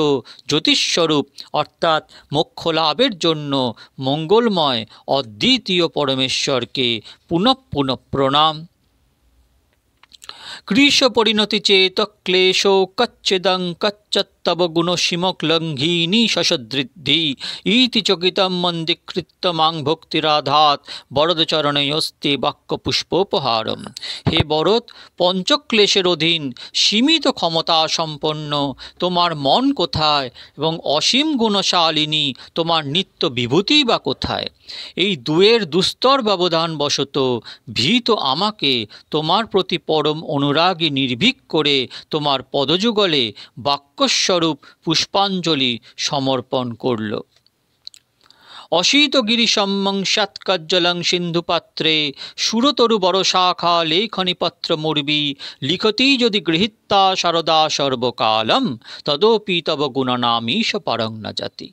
জ্যোতিস্বরূপ অর্থাৎ মোক্ষলাভের জন্য মঙ্গলময় অদ্বিতীয় পরমেশ্বরকে পুনঃ পুনঃ প্রণাম। কৃশ পরিণতি চেত ক্লেশো কচ্ছেদং কচ্চত্তব গুণসীমক্লঙ্ঘিনী শশদৃদ্ধি ইতি চকিতম মন্দিকৃত্য মাং ভক্তিরাধাত বরদচরণয়স্তে বাক্য পুষ্পোপহারম। হে বরদ, পঞ্চক্লেশের অধীন সীমিত ক্ষমতা সম্পন্ন তোমার মন কোথায় এবং অসীম গুণশালিনী তোমার নিত্য বিভূতি বা কোথায়? এই দুয়ের দুস্তর ব্যবধান বশত ভীত আমাকে তোমার প্রতি পরম অনুরাগী নির্ভীক করে তোমার পদযুগলে বাক্য বাক্যস্বরূপ পুষ্পাঞ্জলি সমর্পণ করল। অশীতগিরি সম্মংসাৎকজ্জলং সিন্ধুপাত্রে সুরতরু বরশাখা লেখনীপত্র মুর্বি লিখতি যদি গৃহীতা শারদা সর্বকালম তদপি তব গুণনামীশ পরং ন জাতি।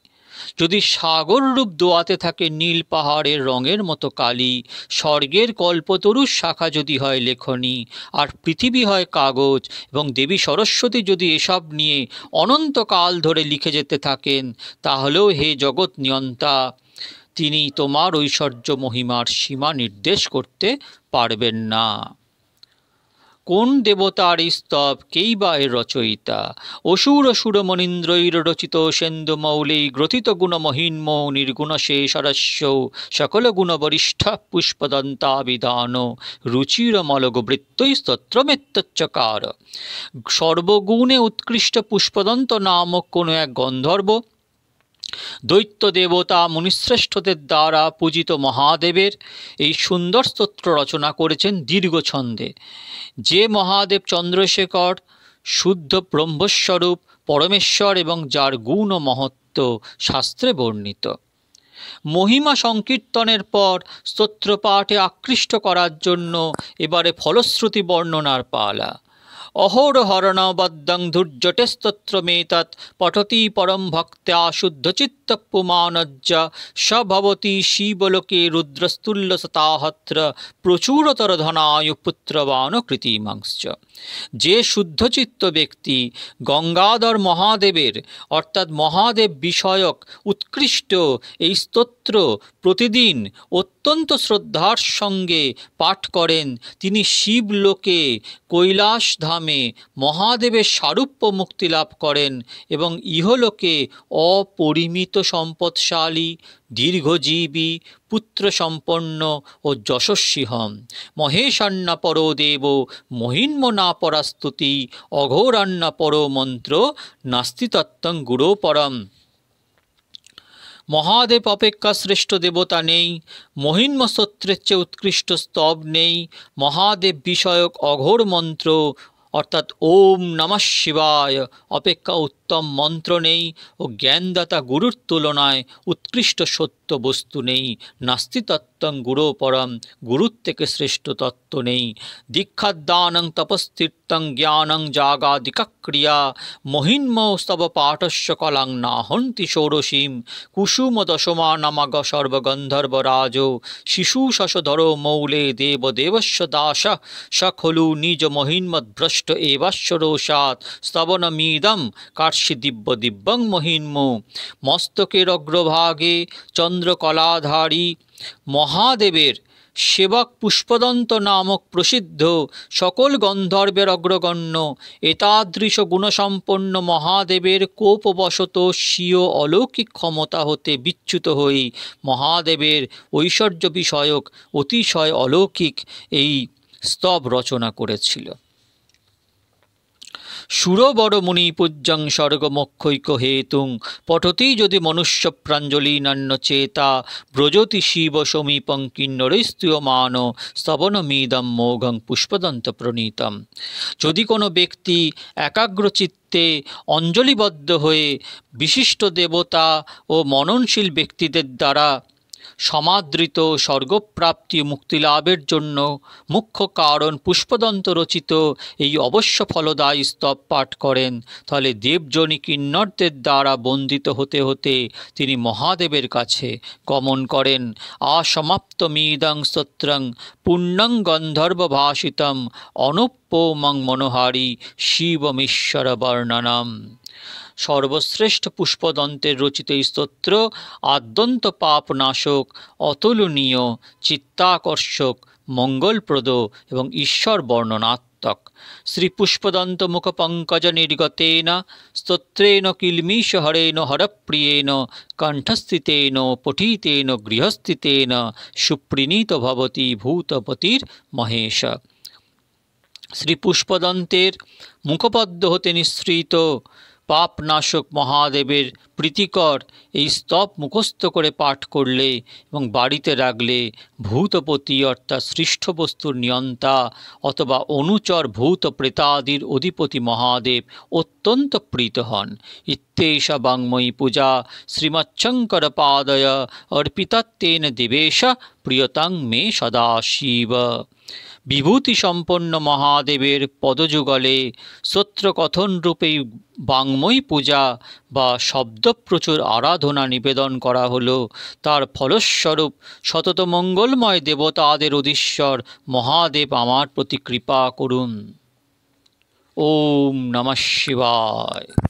যদি সাগর রূপ দোয়াতে থাকে নীল পাহাড়ের রঙের মতো কালি, স্বর্গের কল্পতরুর শাখা যদি হয় লেখনী, আর পৃথিবী হয় কাগজ, এবং দেবী সরস্বতী যদি এসব নিয়ে অনন্তকাল ধরে লিখে যেতে থাকেন, তাহলেও হে জগৎ নিয়ন্তা, তিনি তোমার ঐশ্বর্য মহিমার সীমা নির্দেশ করতে পারবেন না। কোন দেবতার স্তব, কেই বা এর রচয়িতা? অসুর সুরমনীন্দ্রৈর রচিত সেন্দুমৌলি গ্রথিত গুণমহিন্ম নির্গুণ শেষরস্য সকল গুণবরিষ্ঠ পুষ্পদন্তাবিধান রুচিরমলগবৃত্তৈ স্তোত্রমেত্যচকার। সর্বগুণে উৎকৃষ্ট পুষ্পদন্ত নামক কোনো এক গন্ধর্ব দৈত্য দেবতা মুনিশ্রেষ্ঠদের দ্বারা পূজিত মহাদেবের এই সুন্দর স্তোত্র রচনা করেছেন দীর্ঘ ছন্দে। যে মহাদেব চন্দ্রশেখর, শুদ্ধ ব্রহ্মস্বরূপ পরমেশ্বর এবং যার গুণ ও মহত্ব শাস্ত্রে বর্ণিত। মহিমা সংকীর্তনের পর স্তোত্রপাঠে আকৃষ্ট করার জন্য এবারে ফলশ্রুতি বর্ণনার পালা। অহোরহরণবদ্ধং ধৈর্যটেস্তত্রমেতৎ পঠতি পরম ভক্ত্যা শুদ্ধচিত্ত পুমানজ্জ স ভবতি শিবলোকে রুদ্রস্তুল্য সতাহত্র প্রচুরতর ধনায়ু পুত্রবান কৃতিমাংশ্চ। যে শুদ্ধচিত্ত ব্যক্তি গঙ্গাধর মহাদেবের অর্থাৎ মহাদেব বিষয়ক উৎকৃষ্ট এই স্তোত্র প্রতিদিন অত্যন্ত শ্রদ্ধার সঙ্গে পাঠ করেন, তিনি শিবলোকে কৈলাস ধামে মহাদেবের সারূপ্য মুক্তি লাভ করেন এবং ইহলোকে অপরিমিত সম্পদশালী, দীর্ঘজীবী, পুত্রসম্পন্ন ও যশস্বী হন। মহেশান্না পরো দেব মহিন্ম না পরাস্তুতি অঘোরান্না পরো মন্ত্র নাস্তি তত্ত্বং গুরো পরম। মহাদেব অপেক্ষা শ্রেষ্ঠ দেবতা নেই, মহিন্ম স্তোত্রের চেয়ে উৎকৃষ্ট স্তব নেই, মহাদেব বিষয়ক অঘোর মন্ত্র অর্থাৎ ওম নমঃ শিবায় অপেক্ষা উত্তম মন্ত্র নেই, ও জ্ঞানদাতা গুরুর তুলনায় উৎকৃষ্ট সত্য বস্তু নেই। নাস্তি তত্ত্বং গুরো পরম, গুরুর থেকে শ্রেষ্ঠ তত্ত্ব নেই। দীক্ষাদানং তপস্থিতং জ্ঞানং জাগাদিকাক্রিয়া মহিন্ম স্তব পাঠস্য কলাং নাহন্তি ষোড়শীম কুসুম দশমা নামাগ সর্বগন্ধর্বরাজ শিশু শশধর মৌলে দেব দেবস্য দাস স খলু নিজ মহিন্মদ্ভ্রষ্ট এবাস্য রোষাৎ স্তবনমিদম কার্ষি দিব্য দিব্যং মহিন্ম। মস্তকের অগ্রভাগে চন্দ্রকলাধারী মহাদেবের সেবক পুষ্পদন্ত নামক প্রসিদ্ধ সকল গন্ধর্বের অগ্রগণ্য এতাদৃশ গুণসম্পন্ন মহাদেবের কোপবশত স্বীয় অলৌকিক ক্ষমতা হতে বিচ্যুত হয়ে মহাদেবের ঐশ্বর্য বিষয়ক অতিশয় অলৌকিক এই স্তব রচনা করেছিল। সুরবর মুনি পূজ্যং স্বর্গমোক্ষৈক হেতুং পঠতি যদি মনুষ্য প্রাঞ্জলি নান্য চেতা ব্রজতি শিব সমীপং কিন্নরৈস্তুয়মান স্তবনমিদম মোঘং পুষ্পদন্ত প্রণীতম। যদি কোনো ব্যক্তি একাগ্রচিত্তে অঞ্জলিবদ্ধ হয়ে বিশিষ্ট দেবতা ও মননশীল ব্যক্তিদের দ্বারা সমাদৃত স্বর্গপ্রাপ্তি মুক্তিলাভের জন্য মুখ্য কারণ পুষ্পদন্ত রচিত এই অবশ্য ফলদায়ী স্তব পাঠ করেন, তাহলে দেবজনী কিন্নরদের দ্বারা বন্দিত হতে হতে তিনি মহাদেবের কাছে গমন করেন। আসমাপ্তমিদং স্তোত্রং পুণ্যং গন্ধর্বভাষিতম অনুপ্পমং মনোহারি শিবমীশ্বর বর্ণনম। সর্বশ্রেষ্ঠ পুষ্পদন্তের রচিত এই স্তোত্র আদ্যন্ত পাপনাশক, অতুলনীয়, চিত্তাকর্ষক, মঙ্গলপ্রদ এবং ঈশ্বর বর্ণনাত্মক। শ্রী পুষ্পদন্ত মুখপঙ্কজ নির্গতেন স্তোত্রেণ কিলমিষ হরেণ হরপ্রিয়েণ কণ্ঠস্থিতেন পঠিতেন গৃহস্থিতেন সুপ্রীণীত ভবতি ভূতপতির মহেশ। শ্রী পুষ্পদন্তের মুখপদ্ম হতে নিঃসৃত পাপনাশক মহাদেবের প্রীতিকর এই স্তব মুখস্থ করে পাঠ করলে এবং বাড়িতে রাখলে ভূতপতি অর্থাৎ সৃষ্ট বস্তুর নিয়ন্তা অথবা অনুচর ভূত প্রেতাদির অধিপতি মহাদেব অত্যন্ত প্রীত হন। ইত্যেষা বাঙ্ময়ী পূজা শ্রীমচ্শঙ্কর পাদয় অর্পিতত্তেন দেবেশ প্রিয়তাং মে সদাশিব। বিভূতি সম্পন্ন মহাদেবের পদযুগলে স্তোত্রকথন রূপে বাঙ্ময়ী পূজা বা শব্দপ্রচুর আরাধনা নিবেদন করা হলো। তার ফলস্বরূপ সতত মঙ্গলময় দেবতাদের অধীশ্বর মহাদেব আমার প্রতি কৃপা করুন। ওম নমঃ শিবায়।